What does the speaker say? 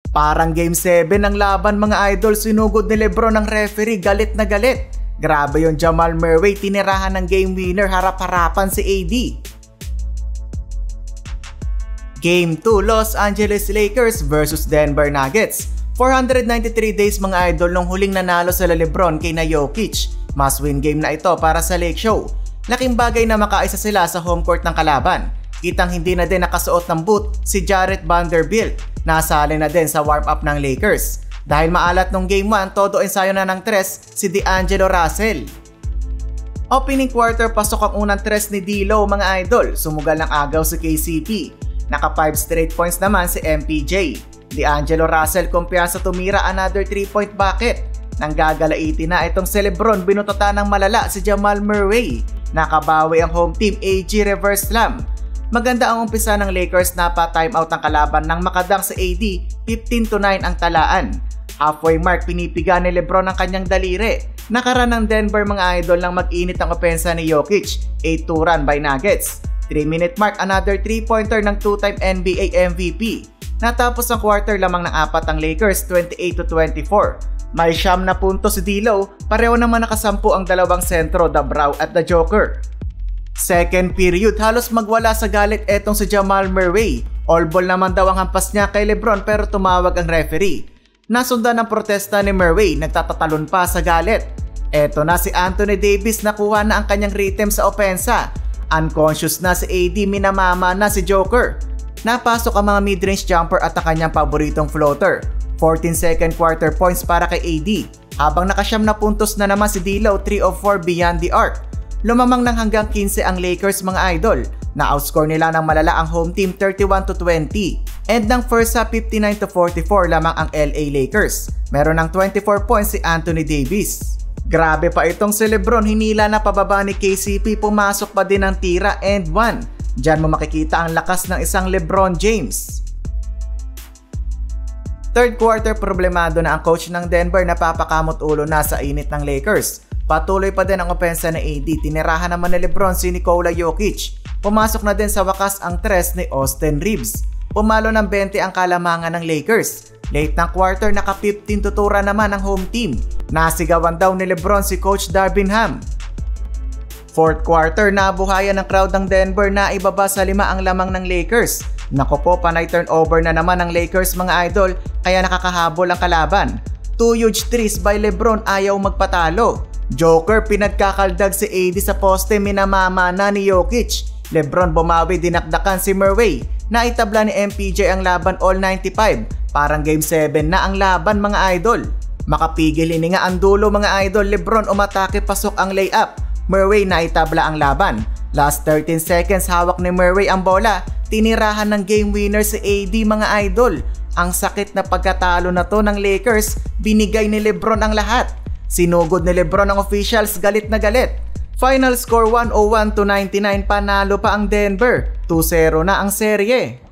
Parang Game 7 ang laban mga idol, sinugod ni Lebron ng referee, galit na galit. Grabe yung Jamal Murray, tinirahan ng game winner, harap-harapan si AD. Game 2, Los Angeles Lakers versus Denver Nuggets. 493 days mga idol nung huling nanalo sila Lebron kay na Jokic. Must-win game na ito para sa Lake Show. Laking bagay na makaisa sila sa home court ng kalaban. Kitang hindi na din nakasuot ng boot si Jarrett Vanderbilt. Nasali na din sa warm-up ng Lakers. Dahil maalat nung game 1, todo ensayo na ng tres si D'Angelo Russell. Opening quarter, pasok ang unang tres ni D'Lo mga idol. Sumugal ng agaw si KCP. Naka 5 straight points naman si MPJ. D'Angelo Russell kumpiyansa tumira another 3-point bucket. Nang gagalaiti na itong si Lebron, binututan ng malala si Jamal Murray. Nakabawi ang home team, AG reverse slam. Maganda ang umpisa ng Lakers na pa-timeout ang kalaban nang makadang sa AD, 15-9 ang talaan. Halfway mark, pinipiga ni Lebron ang kanyang daliri. Nakaraan ng Denver mga idol nang mag-init ang opensa ni Jokic, 8-2 run by Nuggets. 3-minute mark, another 3-pointer ng 2-time NBA MVP. Natapos ang quarter lamang ng 4 ang Lakers, 28-24. May 9 na puntos si D'Lo, pareho naman nakasampu ang dalawang sentro, The Brow at The Joker. Second period, halos magwala sa galit etong si Jamal Murray. All ball naman daw ang hampas niya kay Lebron pero tumawag ang referee. Nasundan ang protesta ni Murray, nagtatatalon pa sa galit. Eto na si Anthony Davis, nakuha na ang kanyang rhythm sa opensa. Unconscious na si AD, minamama na si Joker. Napasok ang mga mid-range jumper at ang kanyang paboritong floater. 14-second quarter points para kay AD. Habang nakasyam na puntos na naman si D'Lo, 3 of 4 beyond the arc. Lumamang ng hanggang 15 ang Lakers mga idol. Na-outscore nila ng malala ang home team 31-20. And ng first half 59-44 lamang ang LA Lakers. Meron ng 24 points si Anthony Davis. Grabe pa itong si Lebron, hinila na pababa ni KCP, pumasok pa din ang tira and 1. Diyan mo makikita ang lakas ng isang Lebron James. Third quarter, problemado na ang coach ng Denver, napapakamot ulo na sa init ng Lakers. Patuloy pa din ang opensa ng AD, tinirahan naman ni Lebron si Nikola Jokic. Pumasok na din sa wakas ang tres ni Austin Reeves. Pumalo ng 20 ang kalamangan ng Lakers. Late ng quarter, naka 15 tutura naman ang home team. Nasigawan daw ni Lebron si Coach Darvin Ham. Fourth quarter, nabuhayan ng crowd ng Denver na ibaba sa 5 ang lamang ng Lakers. Naku po, panay turnover na naman ng Lakers mga idol, kaya nakakahabol ang kalaban. 2 huge threes by Lebron, ayaw magpatalo. Joker, pinagkakaldag si AD sa poste, minamama na ni Jokic. Lebron bumawi, dinakdakan si Murray. Naitabla ni MPJ ang laban all 95. Parang game 7 na ang laban mga idol. Makapigil hininga ang dulo mga idol. Lebron umatake, pasok ang layup. Murray naitabla ang laban. Last 13 seconds, hawak ni Murray ang bola. Tinirahan ng game winner si AD mga idol. Ang sakit na pagkatalo na to ng Lakers, binigay ni Lebron ang lahat. Sinugod ni Lebron ang officials, galit na galit. Final score 101-99, panalo pa ang Denver. 2-0 na ang serye.